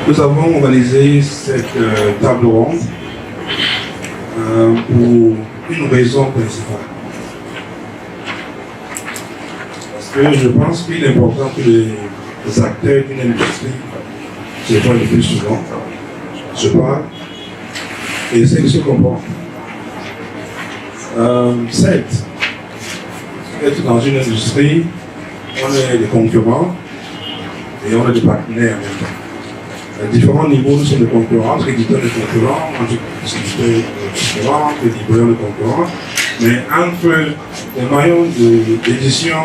Nous avons organisé cette table ronde pour une raison principale. Parce que je pense qu'il est important que les acteurs d'une industrie se voient le plus souvent, se parlent et essaient de se comprendre. Certes, être dans une industrie, on est des concurrents et on est des partenaires en même temps. À différents niveaux, nous sommes des concurrents, entre éditeurs de concurrents, entre distributeurs de concurrents, entre libraires de concurrents, mais entre les maillons d'édition,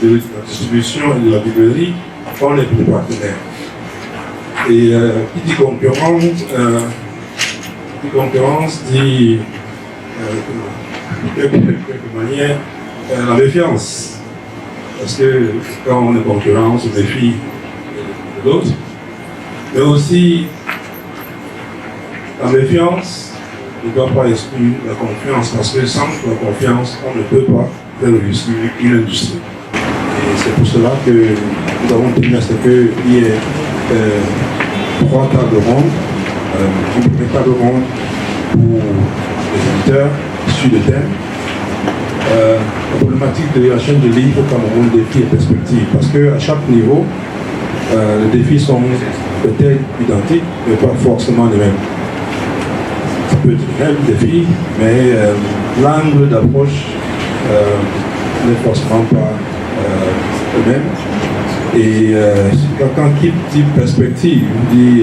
de la distribution et de la librairie, on est des partenaires. Et qui dit concurrence dit de quelque manière la méfiance. Parce que quand on est concurrent, on se méfie de l'autre. Mais aussi, la méfiance ne doit pas exclure la confiance, parce que sans la confiance, on ne peut pas faire réussir une industrie. Et c'est pour cela que nous avons tenu à ce qu'il y ait 3 tables rondes. Une première table ronde pour les éditeurs issus de thèmes. La problématique de la chaîne de livres au Cameroun, défis et perspectives. Parce qu'à chaque niveau, les défis sont peut-être identiques, mais pas forcément les mêmes. Ça peut être les mêmes défis, mais l'angle d'approche n'est forcément pas le même. Et si quelqu'un qui dit perspective, dit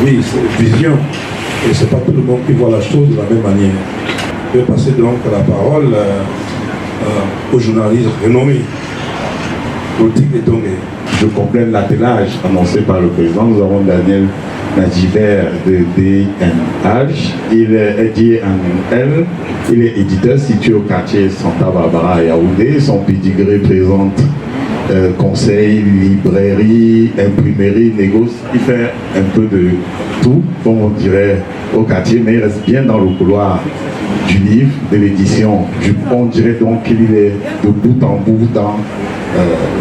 oui, c'est vision, et c'est pas tout le monde qui voit la chose de la même manière. Je vais passer donc la parole aux journalistes renommés, Politique et Tongue. Je complète l'attelage annoncé par le président. Nous avons Daniel Nadjiver de DNH. Il est DNL. Il est éditeur situé au quartier Santa Barbara à Yaoundé. Son pédigré présente conseil, librairie, imprimerie, négoce. Il fait un peu de tout, comme on dirait au quartier, mais il reste bien dans le couloir du livre, de l'édition. On dirait donc qu'il est de bout en bout dans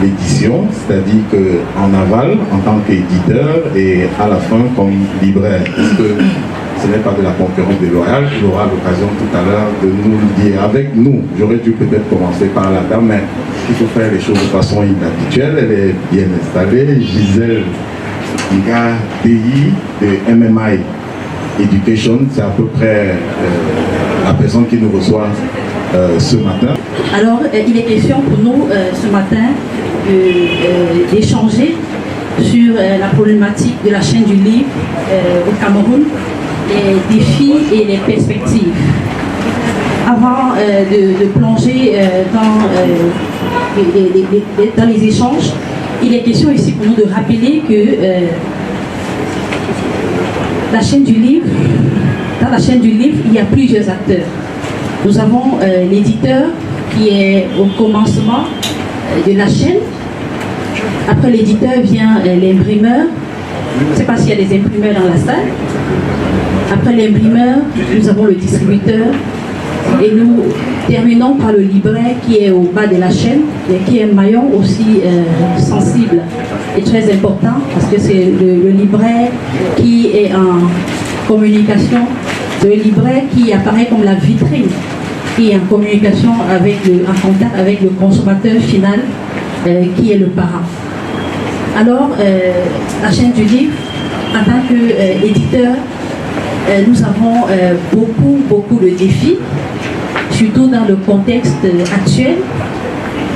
l'édition, c'est-à-dire qu'en aval, en tant qu'éditeur, et à la fin comme libraire. Est-ce que ce n'est pas de la concurrence déloyale? Il aura l'occasion tout à l'heure de nous le dire avec nous. J'aurais dû peut-être commencer par la dame, mais il faut faire les choses de façon inhabituelle. Elle est bien installée. Gisèle Ngadi de MMI Education, c'est à peu près la personne qui nous reçoit ce matin. Alors, il est question pour nous ce matin d'échanger sur la problématique de la chaîne du livre au Cameroun, les défis et les perspectives. Avant de plonger dans les échanges, il est question ici pour nous de rappeler que la chaîne du livre, dans la chaîne du livre, il y a plusieurs acteurs. Nous avons l'éditeur qui est au commencement de la chaîne. Après l'éditeur vient l'imprimeur. Je ne sais pas s'il y a des imprimeurs dans la salle. Après l'imprimeur, nous avons le distributeur. Et nous terminons par le libraire qui est au bas de la chaîne et qui est un maillon aussi sensible et très important parce que c'est le libraire qui est en communication, le libraire qui apparaît comme la vitrine, qui est en communication en contact avec le consommateur final qui est le parent. Alors, la chaîne du livre, en tant qu'éditeur, nous avons beaucoup de défis, surtout dans le contexte actuel.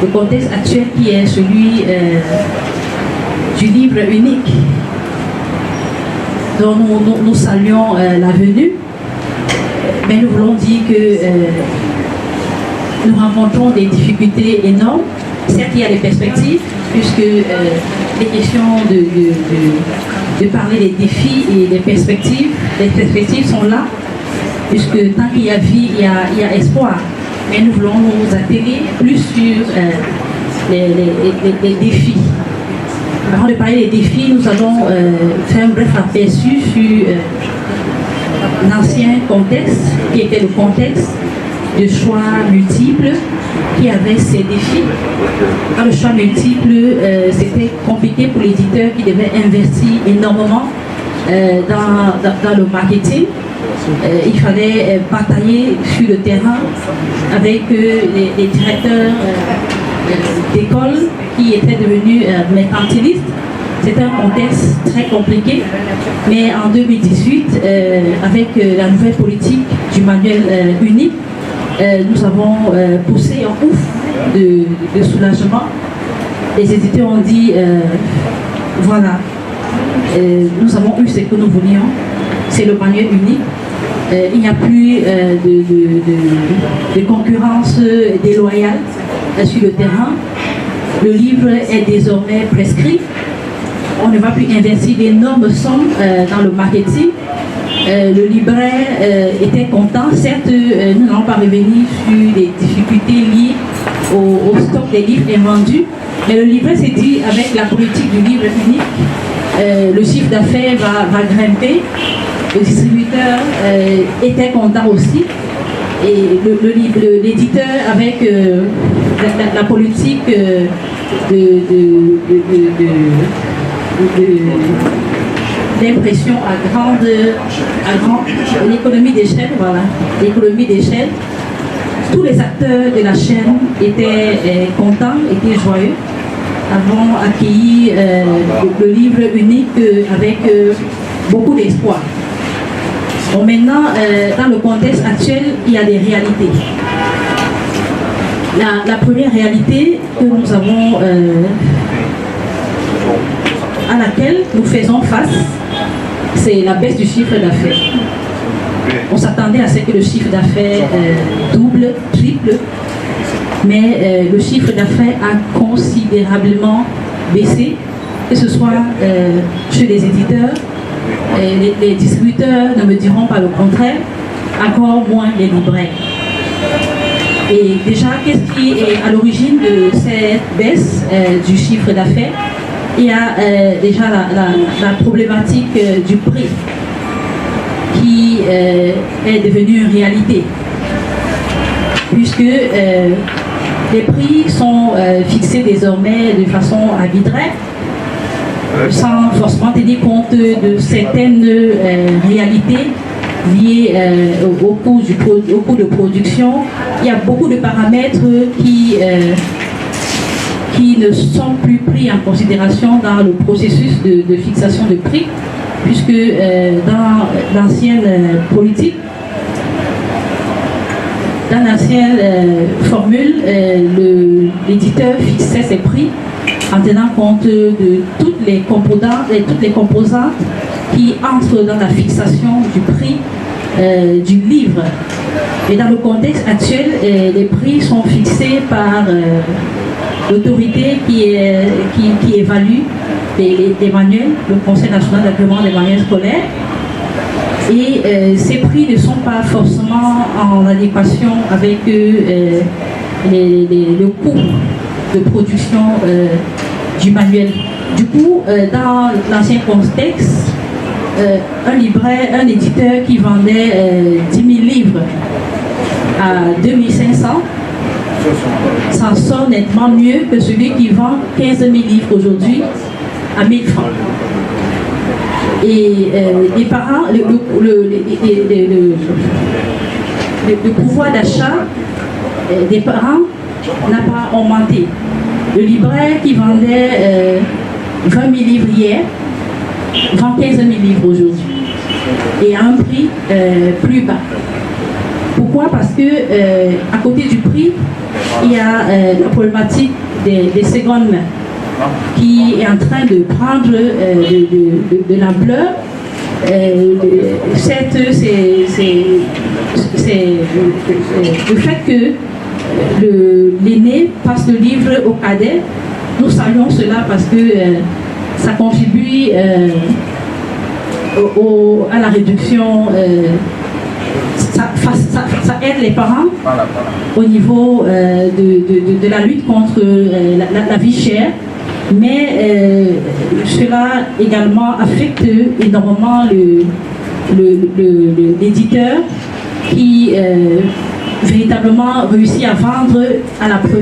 Le contexte actuel qui est celui du livre unique, dont nous saluons la venue, mais nous voulons dire que nous rencontrons des difficultés énormes. Certes, il y a des perspectives, puisque les questions de parler des défis et des perspectives, les perspectives sont là, puisque tant qu'il y a vie, il y a espoir. Mais nous voulons nous atterrir plus sur les défis. Avant de parler des défis, nous allons faire un bref aperçu sur l'ancien contexte, qui était le contexte de choix multiples, qui avait ses défis. Dans le choix multiple, c'était compliqué pour l'éditeur qui devait investir énormément dans le marketing. Il fallait batailler sur le terrain avec les directeurs d'école qui étaient devenus mercantilistes. C'était un contexte très compliqué, mais en 2018, avec la nouvelle politique du manuel unique, nous avons poussé un ouf de soulagement. Les éditeurs ont dit, voilà, nous avons eu ce que nous voulions, c'est le manuel unique. Il n'y a plus de concurrence déloyale sur le terrain. Le livre est désormais prescrit. On ne va plus investir d'énormes sommes dans le marketing. Le libraire était content. Certes, nous n'allons pas revenir sur les difficultés liées au stock des livres invendus, mais le libraire s'est dit, avec la politique du livre unique, le chiffre d'affaires va grimper. Le distributeur était content aussi. Et l'éditeur, avec la politique d'impression à grande l'économie d'échelle, voilà, l'économie d'échelle. Tous les acteurs de la chaîne étaient contents, étaient joyeux, avons accueilli le livre unique avec beaucoup d'espoir. Bon, maintenant, dans le contexte actuel, il y a des réalités. La première réalité que nous avons à laquelle nous faisons face, c'est la baisse du chiffre d'affaires. On s'attendait à ce que le chiffre d'affaires double, triple, mais le chiffre d'affaires a considérablement baissé, que ce soit chez les éditeurs, les distributeurs ne me diront pas le contraire, encore moins les libraires. Et déjà, qu'est-ce qui est à l'origine de cette baisse du chiffre d'affaires? Il y a déjà la problématique du prix qui est devenue une réalité, puisque les prix sont fixés désormais de façon arbitraire, sans forcément tenir compte de certaines réalités liées au coût de production. Il y a beaucoup de paramètres qui ne sont plus pris en considération dans le processus de fixation de prix, puisque dans l'ancienne politique, dans l'ancienne formule, l'éditeur fixait ses prix en tenant compte de toutes les composantes qui entrent dans la fixation du prix du livre. Et dans le contexte actuel, les prix sont fixés par l'autorité qui évalue les manuels, le Conseil national d'agrément des manuels scolaires. Et ces prix ne sont pas forcément en adéquation avec le coût de production du manuel. Du coup, dans l'ancien contexte, un libraire, un éditeur qui vendait 10 000 livres à 2500 s'en sort nettement mieux que celui qui vend 15 000 livres aujourd'hui à 1000 francs. Et les parents, le pouvoir d'achat des parents n'a pas augmenté. Le libraire qui vendait 20 000 livres hier vend 15 000 livres aujourd'hui et à un prix plus bas. Pourquoi? Parce que à côté du prix, il y a la problématique des secondes mains qui est en train de prendre de l'ampleur. C'est le fait que l'aîné passe le livre au cadet. Nous saluons cela parce que ça contribue à la réduction, ça aide les parents au niveau de la lutte contre la vie chère, mais cela également affecte énormément l'éditeur qui véritablement réussi à vendre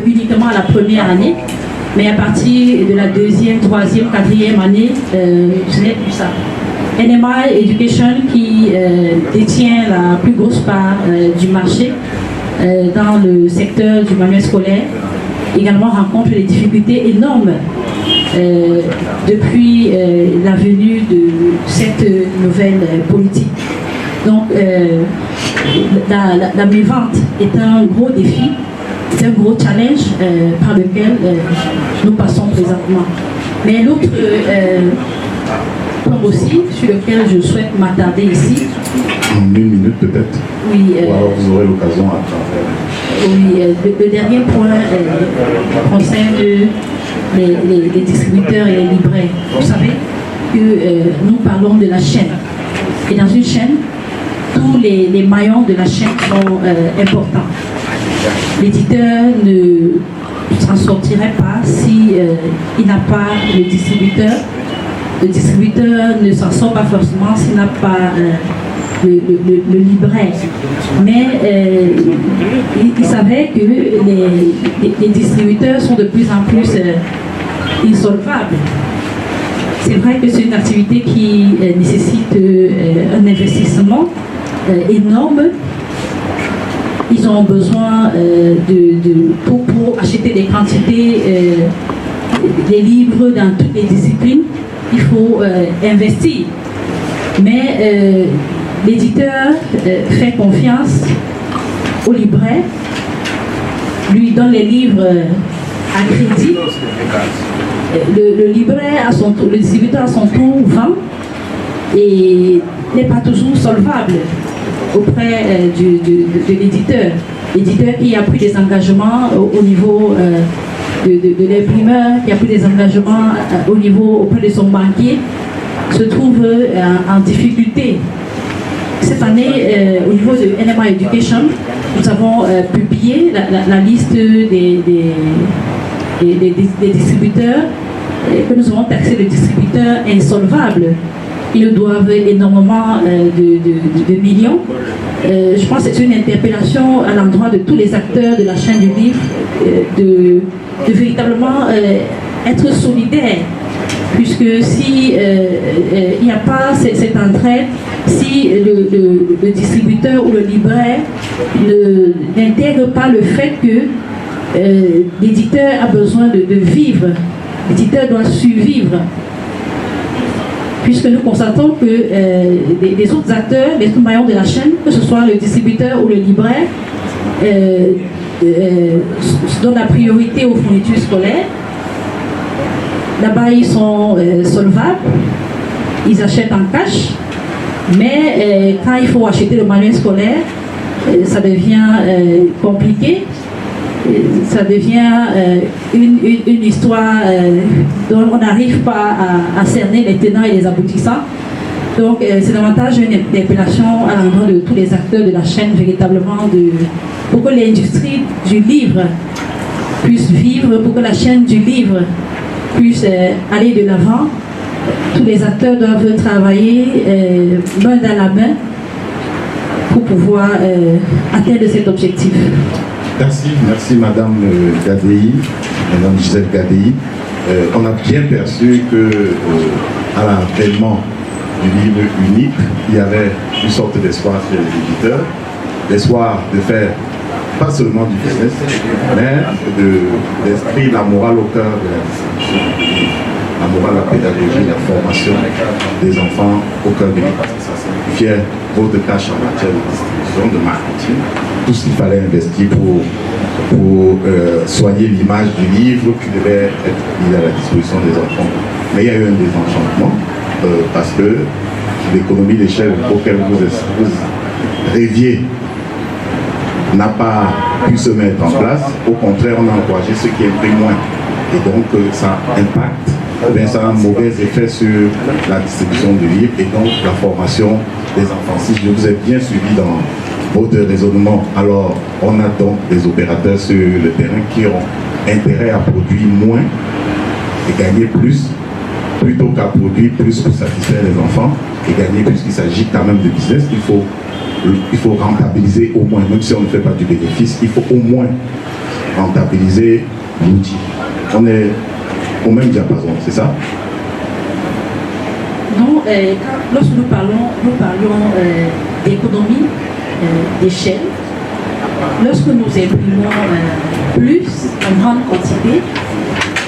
uniquement à la première année, mais à partir de la deuxième, troisième, quatrième année, ce n'est plus ça. NMI Education, qui détient la plus grosse part du marché dans le secteur du manuel scolaire, également rencontre des difficultés énormes depuis la venue de cette nouvelle politique. Donc, la mévente est un gros défi, c'est un gros challenge par lequel nous passons présentement. Mais l'autre point aussi, sur lequel je souhaite m'attarder ici. En 1 minute peut-être. Oui. Ou alors vous aurez l'occasion à travers. Oui, le dernier point concerne les distributeurs et les libraires. Vous savez que nous parlons de la chaîne. Et dans une chaîne, tous les maillons de la chaîne sont importants. L'éditeur ne s'en sortirait pas si il n'a pas le distributeur. Le distributeur ne s'en sort pas forcément s'il n'a pas le libraire. Mais il savait que les distributeurs sont de plus en plus insolvables. C'est vrai que c'est une activité qui nécessite un investissement énorme. Ils ont besoin pour acheter des quantités, des livres dans toutes les disciplines, il faut investir. Mais l'éditeur fait confiance au libraire, lui donne les livres à crédit. Le libraire, le distributeur à son tour vend et n'est pas toujours solvable auprès de l'éditeur. L'éditeur qui a pris des engagements au niveau de l'imprimeur, qui a pris des engagements au niveau auprès de son banquier, se trouve en difficulté. Cette année, au niveau de NMI Education, nous avons publié la liste des distributeurs que nous avons taxé de distributeurs insolvables. Ils doivent énormément de millions. Je pense que c'est une interpellation à l'endroit de tous les acteurs de la chaîne du livre de véritablement être solidaires. Puisque si il n'y a pas cette entraide, si le distributeur ou le libraire n'intègre pas le fait que l'éditeur a besoin de vivre, l'éditeur doit survivre. Puisque nous constatons que les autres acteurs, les autres maillons de la chaîne, que ce soit le distributeur ou le libraire, donnent la priorité aux fournitures scolaires. Là-bas, ils sont solvables, ils achètent en cash, mais quand il faut acheter le manuel scolaire, ça devient compliqué. Ça devient une histoire dont on n'arrive pas à cerner les tenants et les aboutissants. Donc c'est davantage une interpellation à l'endroit de tous les acteurs de la chaîne, véritablement, pour que l'industrie du livre puisse vivre, pour que la chaîne du livre puisse aller de l'avant. Tous les acteurs doivent travailler main dans la main pour pouvoir atteindre cet objectif. Merci Madame Gadei, Madame Gisèle Gadei. On a bien perçu que à l'avènement du livre unique, il y avait une sorte d'espoir chez les éditeurs, l'espoir de faire pas seulement du business, mais d'inscrire la morale au cœur de la distribution, la morale, la pédagogie, la formation des enfants au cœur de l'État. Ça signifiait votre tâche en matière de distribution, de marketing, tout ce qu'il fallait investir pour soigner l'image du livre qui devait être mis à la disposition des enfants. Mais il y a eu un désenchantement parce que l'économie d'échelle auquel vous rêviez n'a pas pu se mettre en place. Au contraire, on a encouragé ceux qui impriment moins. Et donc, ça impacte, ça a un mauvais effet sur la distribution du livre et donc la formation des enfants. Si je vous ai bien suivi dans votre raisonnement, alors on a donc des opérateurs sur le terrain qui ont intérêt à produire moins et gagner plus, plutôt qu'à produire plus pour satisfaire les enfants et gagner plus, qu'il s'agit quand même de business qu'il faut il faut rentabiliser au moins, même si on ne fait pas du bénéfice, il faut au moins rentabiliser l'outil. On est au même diapason, c'est ça? Non, lorsque nous parlions d'économie d'échelle, lorsque nous imprimons plus en grande quantité,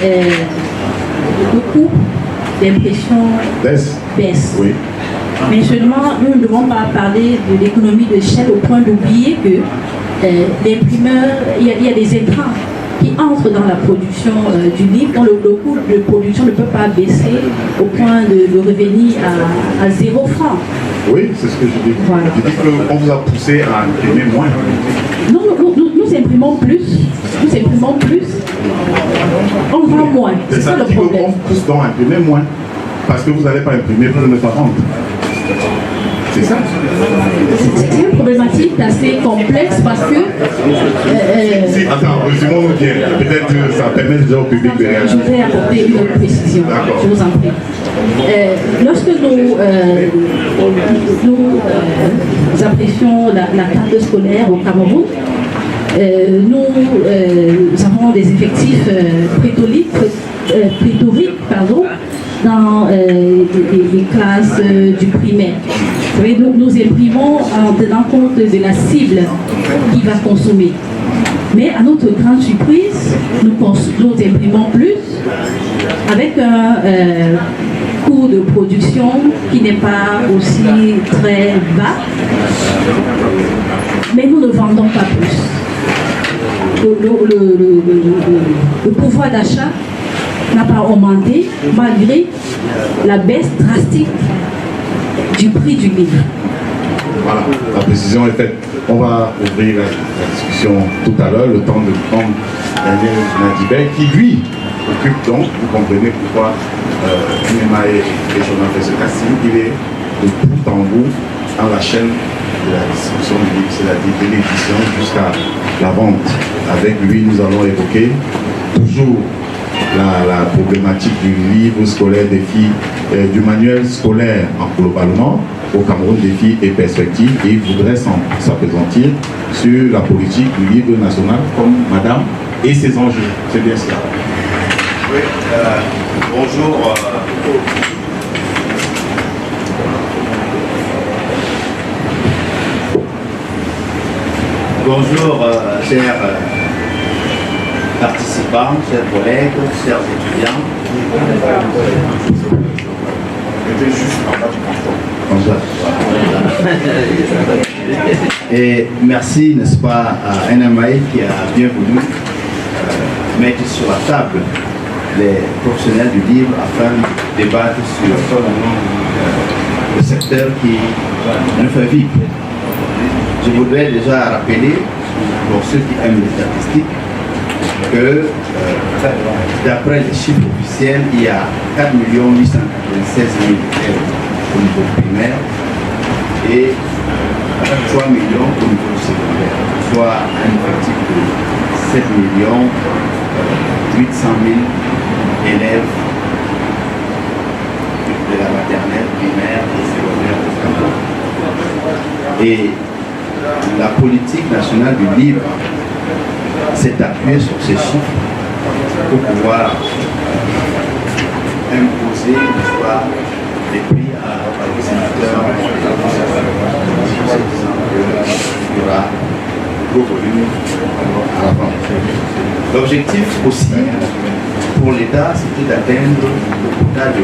le coût d'impression baisse. Oui. Mais seulement, nous ne devons pas parler de l'économie d'échelle au point d'oublier que l'imprimeur, il y a des intrants qui entrent dans la production du livre, dont le coût de production ne peut pas baisser au point de revenir à 0 franc. Oui, c'est ce que je dis. Voilà. Je dis qu'on vous a poussé à imprimer moins. Non, nous imprimons plus. Nous imprimons plus. On vend moins. C'est ça le problème. On pousse donc à imprimer moins. Parce que vous n'allez pas imprimer pour ne pas vendre. C'est ça. C'est une problématique assez complexe parce que... Attends, résumons-nous bien. Peut-être que ça permet déjà au public de réagir. Je vais apporter une autre précision. Je vous en prie. Lorsque nous apprécions la carte scolaire au Cameroun, nous avons des effectifs pléthoriques dans les classes du primaire. Nous imprimons en tenant compte de la cible qui va consommer. Mais à notre grande surprise, nous imprimons plus avec un coût de production qui n'est pas aussi très bas, mais nous ne vendons pas plus. Le pouvoir d'achat n'a pas augmenté malgré la baisse drastique du prix du livre. Voilà, la précision est faite. On va ouvrir la discussion tout à l'heure, le temps de prendre Daniel Nadibet, qui lui occupe donc, vous comprenez pourquoi NMA et Journal fait ce casting, il est de bout en bout dans la chaîne de la distribution du livre, c'est-à-dire de l'édition jusqu'à la vente. Avec lui, nous allons évoquer toujours la problématique du livre scolaire des filles, du manuel scolaire globalement au Cameroun, des filles et perspectives, et il voudrait s'appesantir sur la politique du livre national comme Madame et ses enjeux. C'est bien cela. Oui, bonjour. Bonjour, chers participants, chers collègues, chers étudiants. Et merci, n'est-ce pas, à NMA qui a bien voulu mettre sur la table les professionnels du livre afin de débattre sur le secteur qui nous fait vivre. Je voudrais déjà rappeler, pour ceux qui aiment les statistiques, que d'après les chiffres officiels, il y a 4 896 000 élèves au niveau primaire et 3 millions au niveau secondaire, soit un effectif de 7 800 000 élèves de la maternelle, primaire et secondaire au Cameroun. Et la politique nationale du livre s'est appuyée sur ces chiffres pour pouvoir imposer des prix aux éditeurs il y aura gros volume à la vente. L'objectif aussi pour l'État, c'était d'atteindre le quota de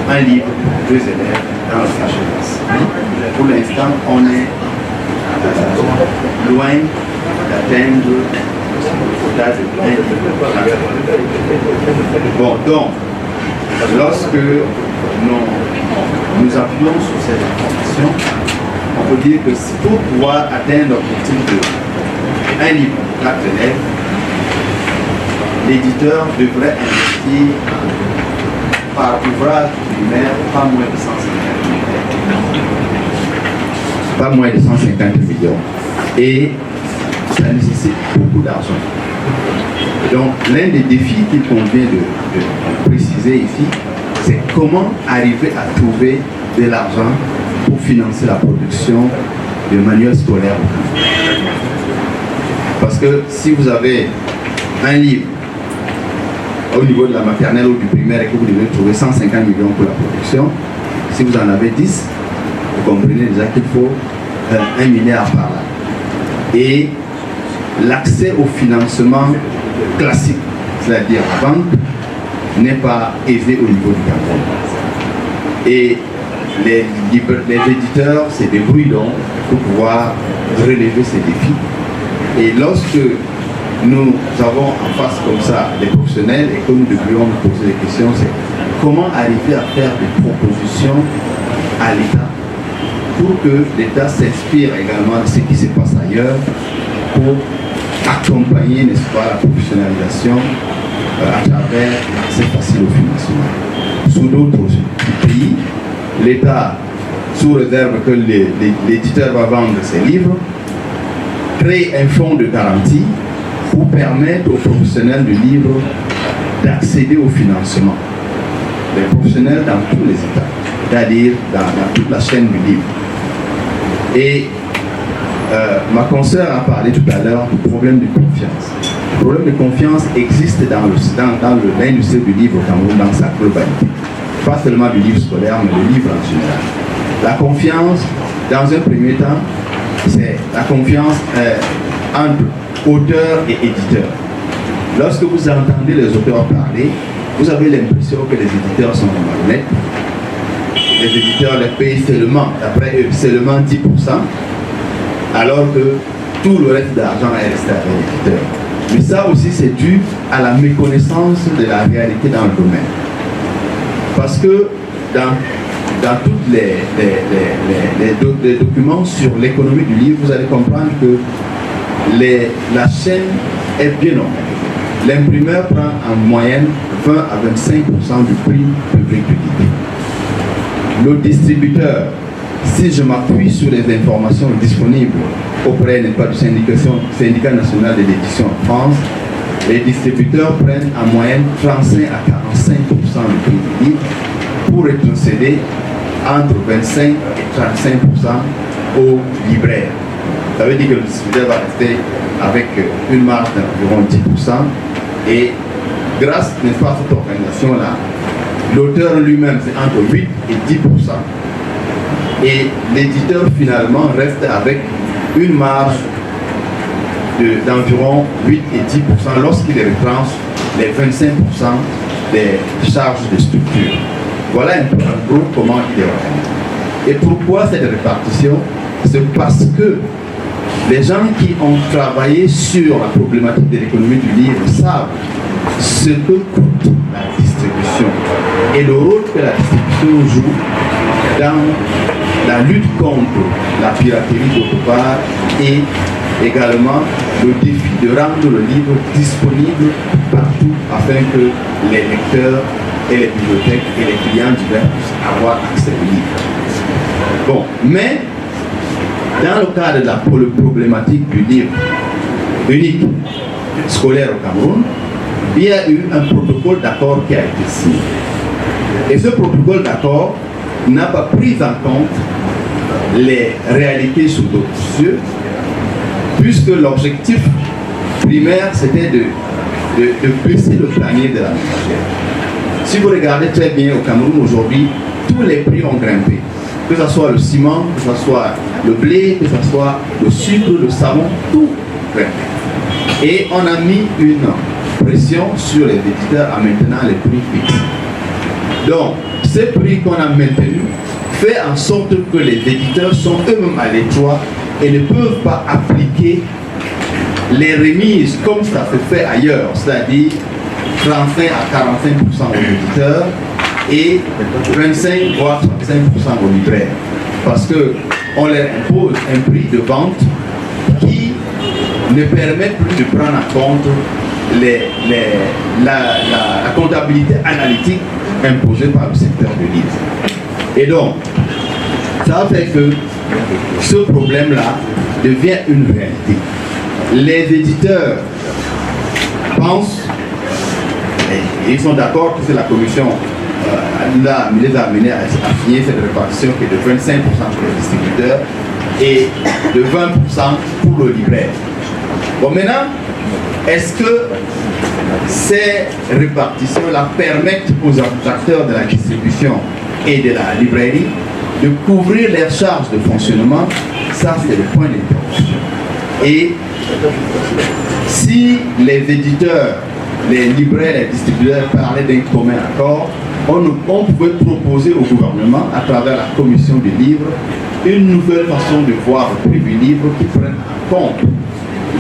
1 livre pour 2 élèves dans le classe. Pour l'instant, on est loin d'atteindre le quota de 1 livre. Bon, donc, lorsque nous appuyons sur cette information, on peut dire que pour pouvoir atteindre l'objectif de 1 livre pour 4 élèves, l'éditeur devrait investir par ouvrage primaire pas moins de 150 millions. Pas moins de 150 millions. Et ça nécessite beaucoup d'argent. Donc l'un des défis qu'il convient de préciser ici, c'est comment arriver à trouver de l'argent pour financer la production de manuels scolaires. Parce que si vous avez un livre au niveau de la maternelle ou du primaire et que vous devez trouver 150 millions pour la production, si vous en avez 10, vous comprenez déjà qu'il faut 1 milliard par là. Et l'accès au financement classique, c'est-à-dire la banque, n'est pas aisé au niveau du Cameroun. Et les éditeurs se débrouillent donc pour pouvoir relever ces défis. Et lorsque nous avons en face comme ça des professionnels et que nous devrions nous poser des questions, c'est comment arriver à faire des propositions à l'État pour que l'État s'inspire également de ce qui se passe ailleurs pour accompagner, n'est-ce pas, la professionnalisation à travers l'accès facile au financement. Sous d'autres pays, l'État, sous réserve que l'éditeur va vendre ses livres, crée un fonds de garantie pour permettre aux professionnels du livre d'accéder au financement. Les professionnels dans tous les États, c'est-à-dire dans toute la chaîne du livre. Et ma consoeur a parlé tout à l'heure du problème de confiance. Le problème de confiance existe dans l'industrie du livre au Cameroun dans sa globalité. Pas seulement du livre scolaire, mais du livre en général. La confiance, dans un premier temps, c'est la confiance entre auteurs et éditeurs. Lorsque vous entendez les auteurs parler, vous avez l'impression que les éditeurs sont des marionnettes. Les éditeurs les payent seulement, d'après eux, seulement 10%, alors que tout le reste de l'argent est resté avec l'éditeur. Mais ça aussi, c'est dû à la méconnaissance de la réalité dans le domaine. Parce que dans tous les documents sur l'économie du livre, vous allez comprendre que la chaîne est bien normée. L'imprimeur prend en moyenne 20 à 25% du prix public du livre. Le distributeur, si je m'appuie sur les informations disponibles auprès du syndicat national de l'édition en France, les distributeurs prennent en moyenne 35 à 45% du prix du livre pour rétrocéder entre 25 et 35% aux libraires. Ça veut dire que le distributeur va rester avec une marge d'environ 10%. Et grâce, n'est-ce pas, à cette organisation-là, l'auteur lui-même, c'est entre 8 et 10%. Et l'éditeur, finalement, reste avec une marge d'environ 8 et 10% lorsqu'il retranche les 25% des charges de structure. Voilà un peu en gros comment il est organisé. Et pourquoi cette répartition? C'est parce que les gens qui ont travaillé sur la problématique de l'économie du livre savent ce que coûte la distribution et le rôle que la distribution joue dans la lutte contre la piraterie d'autre part et également le défi de rendre le livre disponible partout afin que les lecteurs et les bibliothèques et les clients divers puissent avoir accès au livre. Bon, mais dans le cadre de la problématique du livre unique scolaire au Cameroun, il y a eu un protocole d'accord qui a été signé. Et ce protocole d'accord n'a pas pris en compte les réalités sous d'autres cieux, puisque l'objectif primaire c'était de baisser le panier de la ménagère. Si vous regardez très bien au Cameroun aujourd'hui, tous les prix ont grimpé. Que ce soit le ciment, que ce soit le blé, que ce soit le sucre, le savon, tout grimpe. Et on a mis une pression sur les éditeurs en maintenant les prix fixes. Donc, ces prix qu'on a maintenus fait en sorte que les éditeurs sont eux-mêmes à l'étroit et ne peuvent pas appliquer les remises comme ça se fait ailleurs, c'est-à-dire 35 à 45% aux éditeurs et 25 voire 35% aux libraires. Parce qu'on leur impose un prix de vente qui ne permet plus de prendre en compte la comptabilité analytique imposée par le secteur du livre. Et donc, ça fait que ce problème-là devient une réalité. Les éditeurs pensent, et ils sont d'accord que c'est la commission les a amenés à signer cette répartition qui est de 25% pour les distributeurs et de 20% pour le libraire. Bon, maintenant, est-ce que ces répartitions-là permettent aux acteurs de la distribution et de la librairie de couvrir leurs charges de fonctionnement? Ça, c'est le point d'interrogation. Et si les éditeurs, les libraires, les distributeurs parlaient d'un commun accord, on pouvait proposer au gouvernement, à travers la commission des livres, une nouvelle façon de voir le prix du livre qui prenne en compte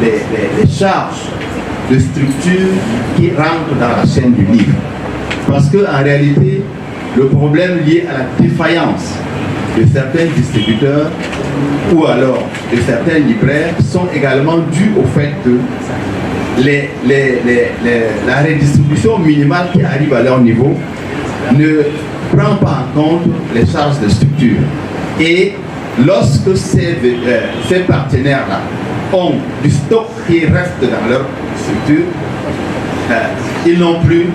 les charges de structure qui rentrent dans la chaîne du livre. Parce qu'en réalité, le problème lié à la défaillance de certains distributeurs ou alors de certains libraires sont également dus au fait que la redistribution minimale qui arrive à leur niveau ne prend pas en compte les charges de structure. Et lorsque ces partenaires-là ont du stock qui reste dans leur structure, ils n'ont plus,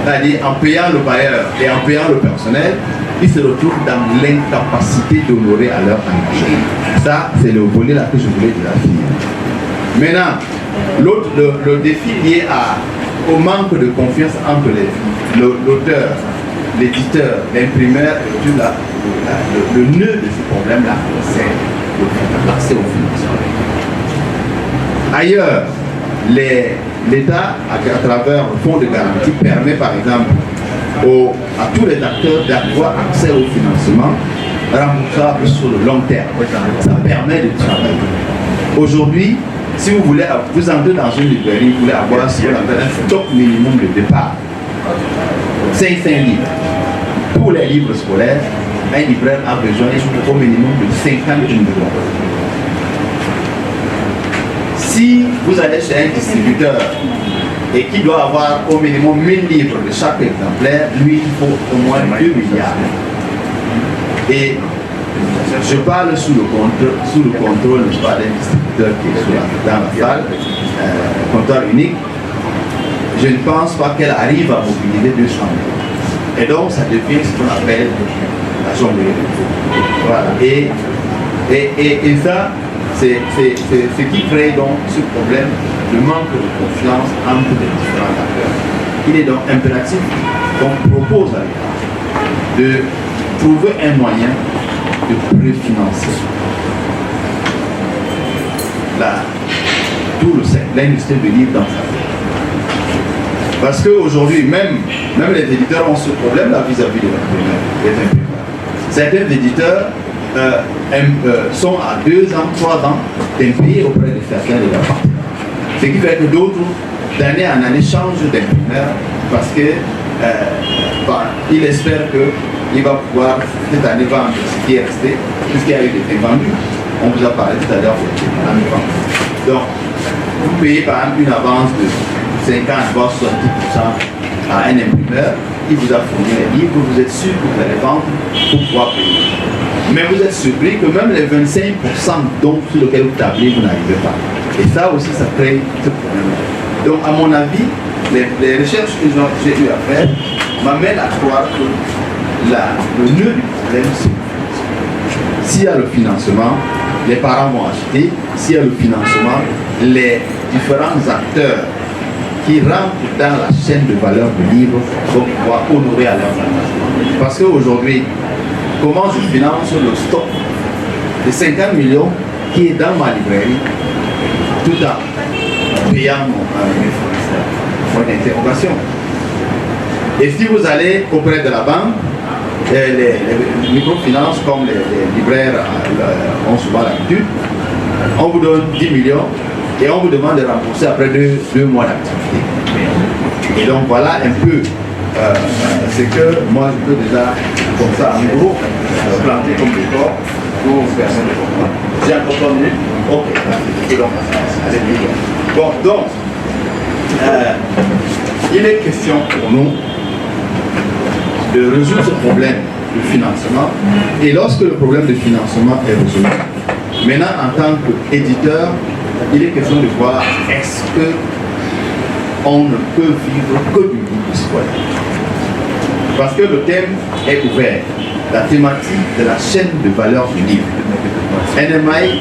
c'est-à-dire en payant le bailleur et en payant le personnel, ils se retrouvent dans l'incapacité d'honorer à leur engagement. Ça, c'est le volet là que je voulais dire. Maintenant, le défi lié au manque de confiance entre l'auteur, l'éditeur, l'imprimeur, le nœud de ce problème-là, c'est l'accès au financement. Ailleurs, l'État, à travers le fonds de garantie, permet par exemple à tous les acteurs d'avoir accès au financement remboursable sur le long terme. Ça permet de travailler. Aujourd'hui, si vous voulez, vous entrez dans une librairie, vous voulez avoir ce qu'on appelle un stock minimum de départ. 500 livres. Pour les livres scolaires, un libraire a besoin au minimum de 50 livres. Si vous allez chez un distributeur et qui doit avoir au minimum 1000 livres de chaque exemplaire, lui, il faut au moins 2 milliards. Et je parle sous le contrôle d'un distributeur qui est dans la salle, comptoir unique. Je ne pense pas qu'elle arrive à mobiliser 200 000. Et donc, ça devient ce qu'on appelle la jonglerie. Voilà. Et ça, c'est ce qui crée donc ce problème de manque de confiance entre les différents acteurs. Il est donc impératif qu'on propose à l'État de trouver un moyen de préfinancer l'industrie du livre dans sa vie. Parce qu'aujourd'hui, même les éditeurs ont ce problème-là vis-à-vis des imprimeurs. Certains éditeurs sont à 2 ans, 3 ans d'impayés auprès de certains de leurs partenaires. Ce qui fait que d'autres, d'année en année, changent d'imprimeur parce que il espère qu'il va pouvoir cette année vendre ce qui est resté, puisqu'il y a eu des invendus. On vous a parlé tout à l'heure de vente. Donc, vous payez par exemple une avance de 50 voire 70% à un imprimeur, il vous a fourni les livres, vous êtes sûr que vous allez vendre pour pouvoir payer. Mais vous êtes surpris que même les 25% donc sur lesquels vous tablez, vous n'arrivez pas. Et ça aussi, ça crée ce problème. Donc, à mon avis, les recherches que j'ai eu à faire m'amènent à croire que le nœud du problème, c'est s'il y a le financement, les parents vont acheter. S'il y a le financement, les différents acteurs qui rentrent dans la chaîne de valeur du livre vont pouvoir honorer à leur engagement. Parce qu'aujourd'hui, comment je finance le stock de 50 millions qui est dans ma librairie tout en payant mes fournisseurs? Point d'interrogation. Et si vous allez auprès de la banque, les microfinances comme les libraires ont souvent l'habitude, on vous donne 10 millions et on vous demande de rembourser après 2 mois d'activité. Et donc voilà un peu ce que moi je peux déjà, comme ça en gros, planter comme décor pour vous permettre de comprendre. J'ai encore 3 minutes. Ok, donc, allez, bon, donc, il est question pour nous de résoudre ce problème de financement. Et lorsque le problème de financement est résolu, maintenant en tant qu'éditeur, il est question de voir est-ce qu'on ne peut vivre que du livre scolaire. Parce que le thème est ouvert, la thématique de la chaîne de valeur du livre. NMI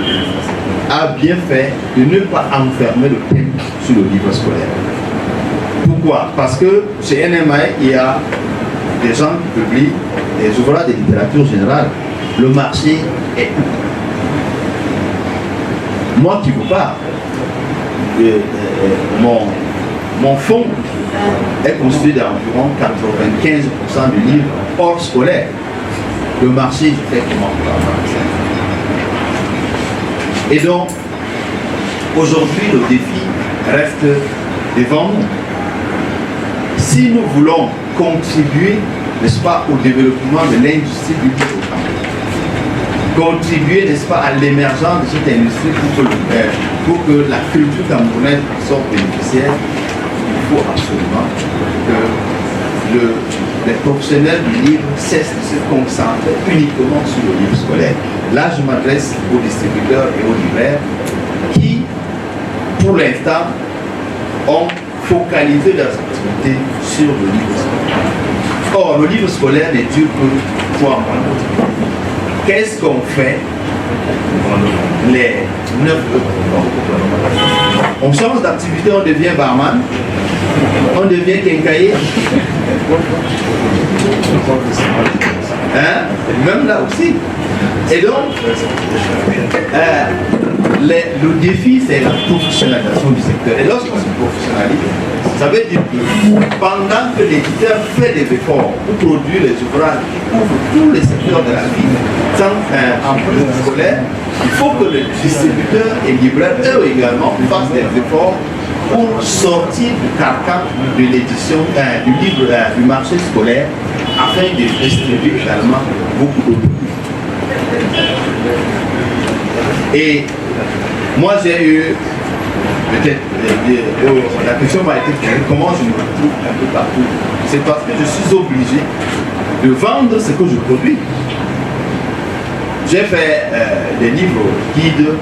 a bien fait de ne pas enfermer le thème sur le livre scolaire. Pourquoi? Parce que chez NMI, il y a des gens qui publient des ouvrages de littérature générale. Le marché est où? Moi qui vous parle, mon fonds est constitué d'environ 95% de livres hors scolaire. Le marché est effectivement pas. Et donc, aujourd'hui, le défi reste devant nous. Si nous voulons contribuer, n'est-ce pas, au développement de l'industrie du livre, contribuer, n'est-ce pas, à l'émergence de cette industrie pour que la culture camerounaise sorte bénéficiaire, il faut absolument que les professionnels du livre cessent de se concentrer uniquement sur le livre scolaire. Là, je m'adresse aux distributeurs et aux libraires qui, pour l'instant, ont focalisé leurs activités sur le livre scolaire. Or, le livre scolaire n'est dure que 3 mois. Qu'est-ce qu'on fait les 9 On change d'activité, on devient barman, on devient quincailler. Hein? Même là aussi. Et donc, le défi, c'est la professionnalisation du secteur. Et lorsqu'on se professionnalise, ça veut dire que pendant que l'éditeur fait des efforts pour produire les ouvrages qui couvrent tous les secteurs de la vie, en plus du scolaire, il faut que les distributeurs et libraires, eux également, fassent des efforts pour sortir du carcan de l'édition du livre du marché scolaire afin de distribuer également beaucoup d'autres. Et moi j'ai eu, peut-être, la question m'a été posée, comment je me retrouve un peu partout. C'est parce que je suis obligé de vendre ce que je produis. J'ai fait des livres guides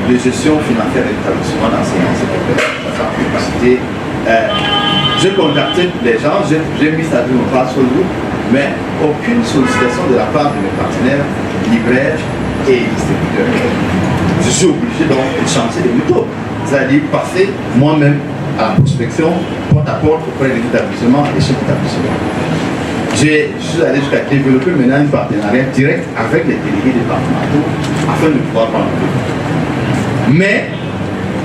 de gestion financière et d'établissement d'enseignement secondaire. J'ai contacté les gens, j'ai mis ça sur mon page sur le groupe, mais aucune sollicitation de la part de mes partenaires, libraires et distributeurs. Je suis obligé donc de changer de méthode, c'est-à-dire passer moi-même à la prospection porte-à-porte auprès des établissements et des chefs d'établissement. Je suis allé jusqu'à développer maintenant un partenariat direct avec les délégués départementaux afin de pouvoir prendre le temps. Mais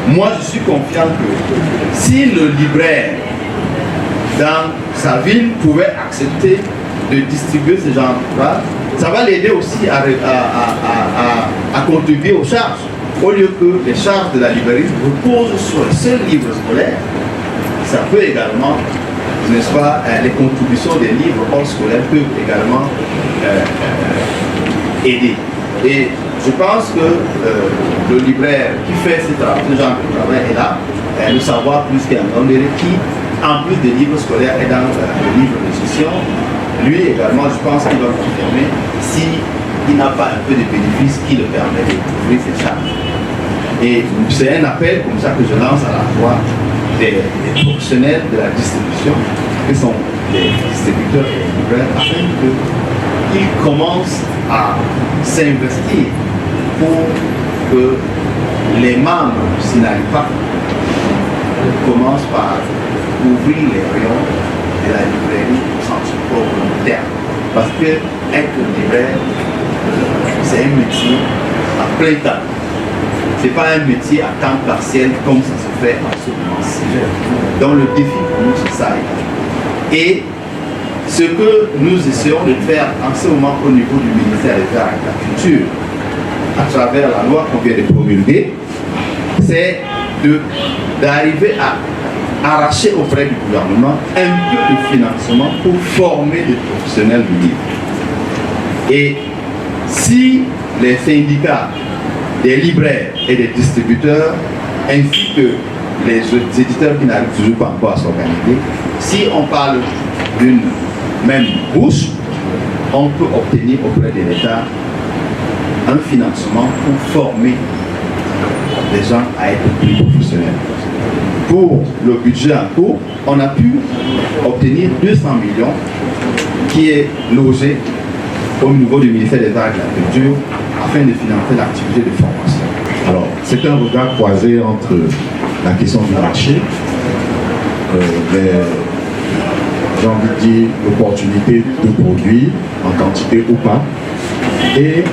moi je suis confiant que si le libraire dans sa ville pouvait accepter de distribuer ce genre d'ouvrages, ça va l'aider aussi à contribuer aux charges. Au lieu que les charges de la librairie reposent sur le seul livre scolaire, ça peut également, n'est-ce pas, les contributions des livres hors scolaires peuvent également aider. Et je pense que le libraire qui fait ce genre de travail est là, le savoir plus qu'un homme qui, en plus des livres scolaires, est dans le livre de gestion. Lui également, je pense qu'il va confirmer s'il n'a pas un peu de bénéfices qui le permet de couvrir ses charges. Et c'est un appel comme ça que je lance à la fois des professionnels de la distribution, qui sont des distributeurs et des libraires, afin qu'ils commencent à s'investir pour que les membres, s'ils n'arrivent pas, commencent par ouvrir les rayons de la librairie au sens propre terme. Parce que être libraire, c'est un métier à plein temps. Ce n'est pas un métier à temps partiel comme ça se fait en ce moment-ci. Donc le défi pour nous, c'est ça. Et ce que nous essayons de faire en ce moment au niveau du ministère des Arts et de la Culture, à travers la loi qu'on vient de promulguer, c'est d'arriver à arracher auprès du gouvernement un peu de financement pour former des professionnels du livre. Et si les syndicats des libraires et des distributeurs, ainsi que les éditeurs qui n'arrivent toujours pas encore à s'organiser, si on parle d'une même bouche, on peut obtenir auprès de l'État un financement pour former les gens à être plus professionnels. Pour le budget en cours, on a pu obtenir 200 millions qui est logé au niveau du ministère des Arts et de la Culture afin de financer l'activité de formation. Alors, c'est un regard croisé entre la question du marché, j'ai envie de dire l'opportunité de produire en quantité ou pas, et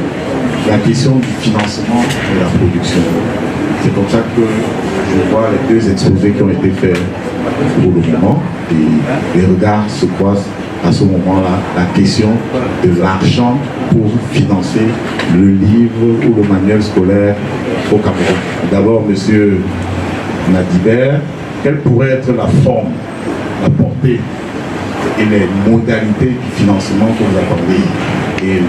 la question du financement de la production. C'est comme ça que je vois les deux exposés qui ont été faits pour le moment, et les regards se croisent à ce moment-là, la question de l'argent pour financer le livre ou le manuel scolaire au Cameroun. D'abord, monsieur Nadibert, quelle pourrait être la forme, la portée et les modalités du financement que vous attendez? Et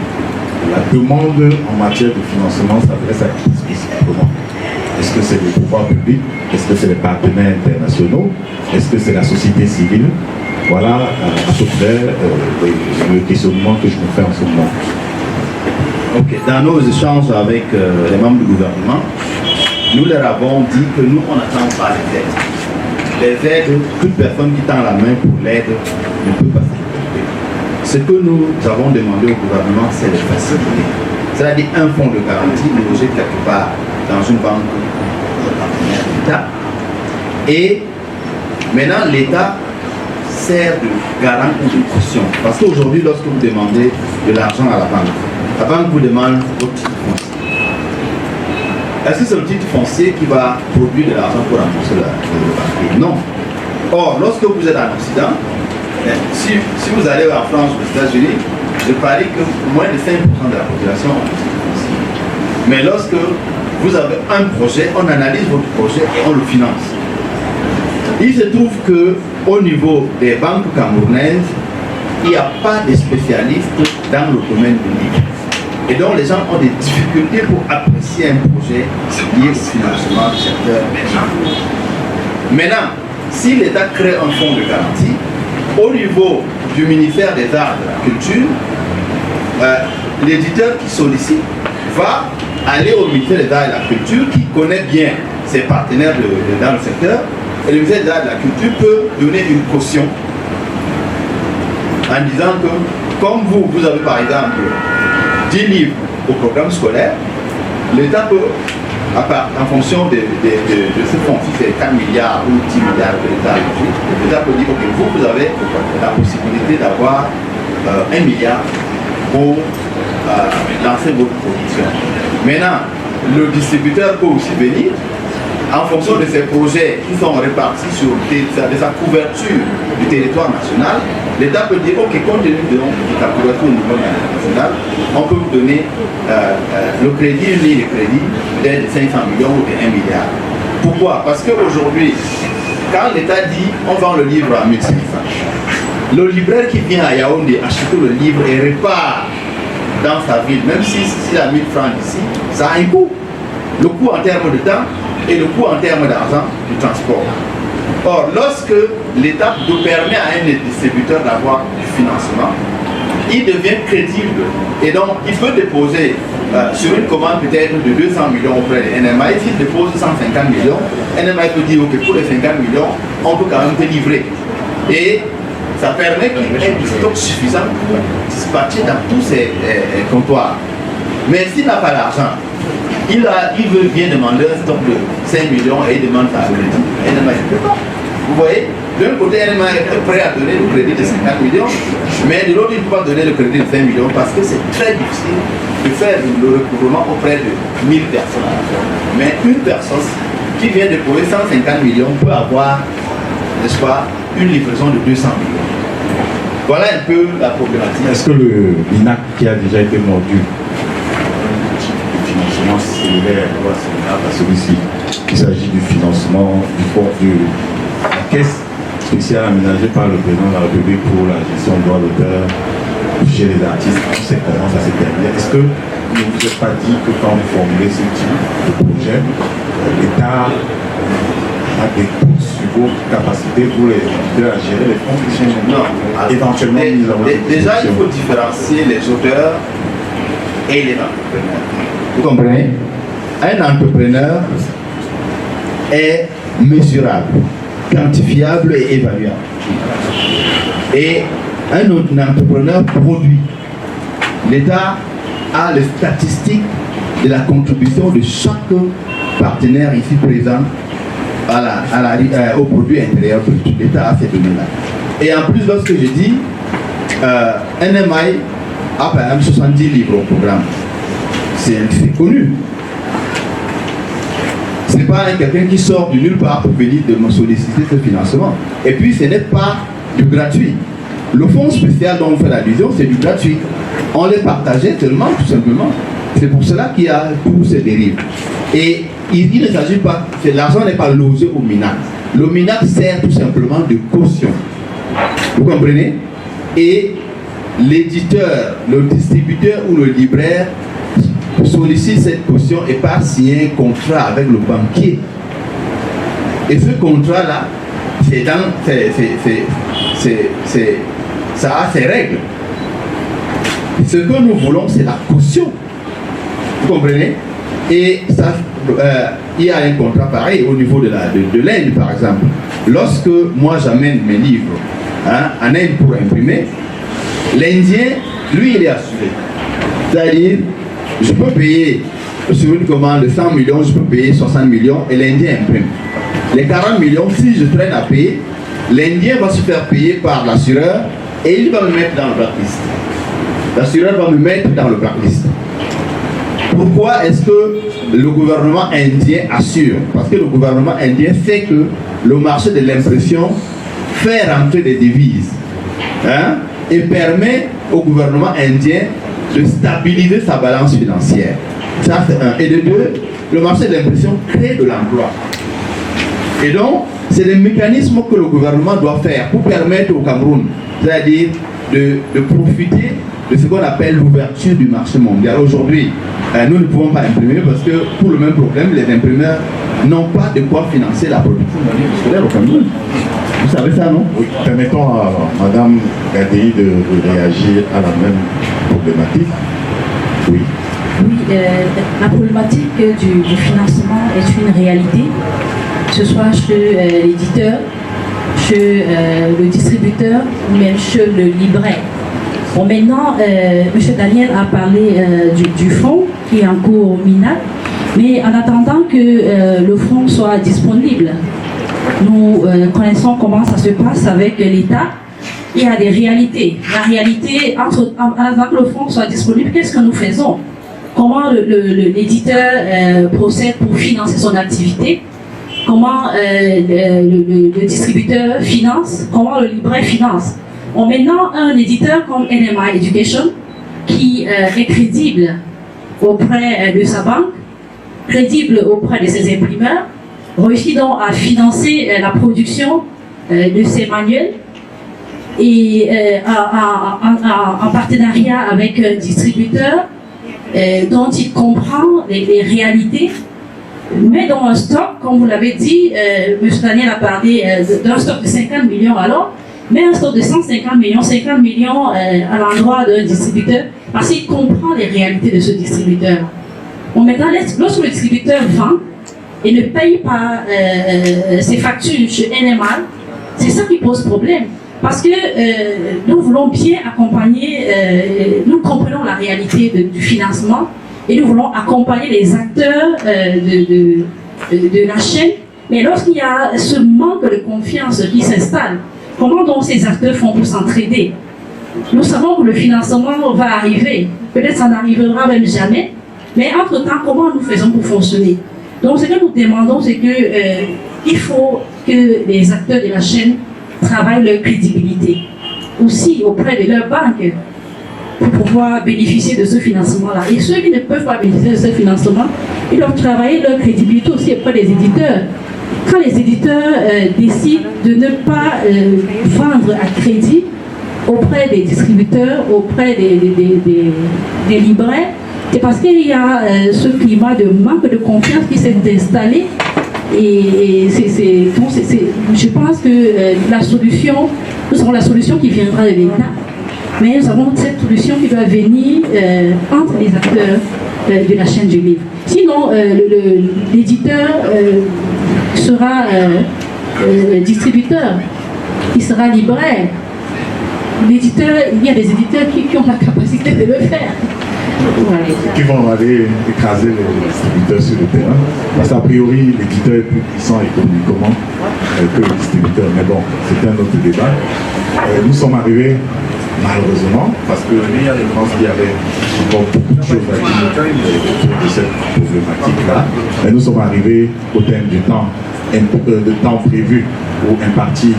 la demande en matière de financement s'adresse à qui spécifiquement? Est-ce que c'est le pouvoir public? Est-ce que c'est les partenaires internationaux? Est-ce que c'est la société civile? Voilà à peu près le questionnement que je me fais en ce moment. Ok. Dans nos échanges avec les membres du gouvernement, nous leur avons dit que nous, on n'attend pas les aides. Les aides, toute personne qui tend la main pour l'aide ne peut pas s'activer. Ce que nous avons demandé au gouvernement, c'est de faciliter. C'est-à-dire un fonds de garantie logé quelque part dans une banque partenaire de l'État. Et maintenant, l'État sert de garant ou de caution. Parce qu'aujourd'hui, lorsque vous demandez de l'argent à la banque vous demande votre titre foncier. Est-ce que c'est le titre foncier qui va produire de l'argent pour rembourser le banquier? Non. Or, lorsque vous êtes en Occident, si vous allez en France ou aux États-Unis, je parie que moins de 5% de la population ont un titre foncier. Mais lorsque vous avez un projet, on analyse votre projet et on le finance. Il se trouve qu'au niveau des banques camerounaises, il n'y a pas de spécialistes dans le domaine du livre. Et donc les gens ont des difficultés pour apprécier un projet lié au financement du secteur. Maintenant, si l'État crée un fonds de garantie, au niveau du ministère des Arts et de la Culture, l'éditeur qui sollicite va aller au ministère des Arts et de la Culture, qui connaît bien ses partenaires dans le secteur, et le ministère des Arts et de la Culture peut donner une caution en disant que, comme vous avez par exemple 10 livres au programme scolaire, l'État peut, en fonction de ce fonds, si c'est 4 milliards ou 10 milliards que l'État peut dire, ok, vous avez la possibilité d'avoir 1 milliard pour lancer votre production. Maintenant, le distributeur peut aussi venir en fonction de ces projets qui sont répartis sur sa couverture du territoire national. L'État peut dire, ok, compte tenu de la couverture au niveau national, on peut vous donner le crédit, une ligne de crédit peut-être de 500 millions ou de 1 milliard. Pourquoi? Parce qu'aujourd'hui, quand l'État dit on vend le livre à 1500 francs, le libraire qui vient à Yaoundé acheter le livre et repart dans sa ville, même si c'est à 1000 francs d'ici, ça a un coût. Le coût en termes de temps et le coût en termes d'argent du transport. Or, lorsque l'État permet à un distributeur d'avoir du financement, il devient crédible et donc il peut déposer sur une commande peut-être de 200 millions auprès de NMI. S'il dépose 150 millions, NMI peut dire ok, pour les 50 millions, on peut quand même te livrer. Et ça permet qu'il y ait du stock suffisant pour dispatcher dans tous ces comptoirs. Mais s'il n'a pas l'argent, il veut bien demander un stock de 5 millions et il demande ça à crédit. NMI ne peut pas. Vous voyez, d'un côté, NMI est prêt à donner le crédit de 50 millions, mais de l'autre, il ne peut pas donner le crédit de 5 millions parce que c'est très difficile de faire le recouvrement auprès de 1000 personnes. Mais une personne qui vient de payer 150 millions peut avoir, n'est-ce pas, une livraison de 200 millions. Voilà un peu la problématique. Est-ce que le BINAC qui a déjà été mordu, financement similaire à celui-ci, il s'agit du financement du fonds de la caisse spéciale aménagée par le président de la République pour la gestion de droits d'auteur chez les artistes, on sait comment ça s'est terminé. Est-ce que vous ne vous êtes pas dit que quand vous formulez ce type de projet, l'État a des coûts sur vos capacités pour les éditeurs à gérer les fonds qui sont éventuellement mis en place? Déjà, il faut différencier les auteurs et les entrepreneurs. Vous comprenez? Un entrepreneur est mesurable, quantifiable et évaluable. Et un entrepreneur produit. L'État a les statistiques de la contribution de chaque partenaire ici présent au produit intérieur brut. L'État a ces données-là. Et en plus, lorsque je dis NMI a par exemple 70 livres au programme, c'est un fait connu. Ce n'est pas quelqu'un qui sort de nulle part pour venir de me solliciter ce financement. Et puis, ce n'est pas du gratuit. Le fonds spécial dont on fait l'allusion, c'est du gratuit. On les partageait seulement, tout simplement. C'est pour cela qu'il y a tous ces dérives. Et il ne s'agit pas, l'argent n'est pas logé au MINAC. Le MINAC sert tout simplement de caution. Vous comprenez? Et l'éditeur, le distributeur ou le libraire sollicite cette caution et part signer un contrat avec le banquier. Et ce contrat-là, ça a ses règles. Ce que nous voulons, c'est la caution. Vous comprenez? Et ça, il y a un contrat pareil au niveau de l'Inde, par exemple. Lorsque moi j'amène mes livres en Inde pour imprimer, l'Indien, lui, il est assuré. C'est-à-dire, je peux payer sur une commande de 100 millions, je peux payer 60 millions et l'Indien imprime. Les 40 millions, si je traîne à payer, l'Indien va se faire payer par l'assureur et il va me mettre dans le blacklist. L'assureur va me mettre dans le blacklist. Pourquoi est-ce que le gouvernement indien assure? Parce que le gouvernement indien sait que le marché de l'impression fait rentrer des devises et permet au gouvernement indien de stabiliser sa balance financière. Ça, c'est un. Et de deux, le marché de l'impression crée de l'emploi. Et donc, c'est des mécanismes que le gouvernement doit faire pour permettre au Cameroun, c'est-à-dire de profiter de ce qu'on appelle l'ouverture du marché mondial. Aujourd'hui, nous ne pouvons pas imprimer parce que pour le même problème, les imprimeurs n'ont pas de quoi financer la production d'un livre scolaire au Cameroun. Vous savez ça, non? Oui, permettons à Mme Gadei de réagir à la même problématique. Oui. Oui, la problématique du financement est une réalité, que ce soit chez l'éditeur, chez le distributeur ou même chez le libraire. Bon, maintenant, M. Daniel a parlé du fonds qui est en cours au MINAC, mais en attendant que le fonds soit disponible, nous connaissons comment ça se passe avec l'État. Il y a des réalités. La réalité, avant que le fonds soit disponible, qu'est-ce que nous faisons? Comment l'éditeur procède pour financer son activité? Comment le distributeur finance? Comment le libraire finance? Bon, maintenant, un éditeur comme NMI Education, qui est crédible auprès de sa banque, crédible auprès de ses imprimeurs, réussit donc à financer la production de ces manuels et en partenariat avec un distributeur dont il comprend les réalités, mais dans un stock, comme vous l'avez dit, M. Daniel a parlé d'un stock de 50 millions alors, mais un stock de 50 millions à l'endroit d'un distributeur, parce qu'il comprend les réalités de ce distributeur. Bon, maintenant, lorsque le distributeur vend et ne paye pas ses factures chez NMI, c'est ça qui pose problème. Parce que nous voulons bien accompagner, nous comprenons la réalité du financement et nous voulons accompagner les acteurs de la chaîne. Mais lorsqu'il y a ce manque de confiance qui s'installe, comment donc ces acteurs font pour s'entraider? Nous savons que le financement va arriver, peut-être ça n'arrivera même jamais, mais entre-temps, comment nous faisons pour fonctionner? Donc ce que nous demandons, c'est que il faut que les acteurs de la chaîne travaillent leur crédibilité, aussi auprès de leur banque, pour pouvoir bénéficier de ce financement-là. Et ceux qui ne peuvent pas bénéficier de ce financement, ils doivent travailler leur crédibilité aussi auprès des éditeurs. Quand les éditeurs décident de ne pas vendre à crédit auprès des distributeurs, auprès des libraires, c'est parce qu'il y a ce climat de manque de confiance qui s'est installé. Et je pense que la solution, nous avons la solution qui viendra de l'État, mais nous avons cette solution qui doit venir entre les acteurs de la chaîne du livre. Sinon, l'éditeur sera distributeur, il sera libraire. L'éditeur, il y a des éditeurs qui ont la capacité de le faire. qui vont aller écraser les distributeurs sur le terrain. Parce qu'a priori, l'éditeur est plus puissant économiquement que le distributeur. Mais bon, c'est un autre débat. Nous sommes arrivés, malheureusement, parce que je pense qu'il y avait encore beaucoup de choses à dire autour de cette problématique-là. Mais nous sommes arrivés au terme du temps prévu ou imparti.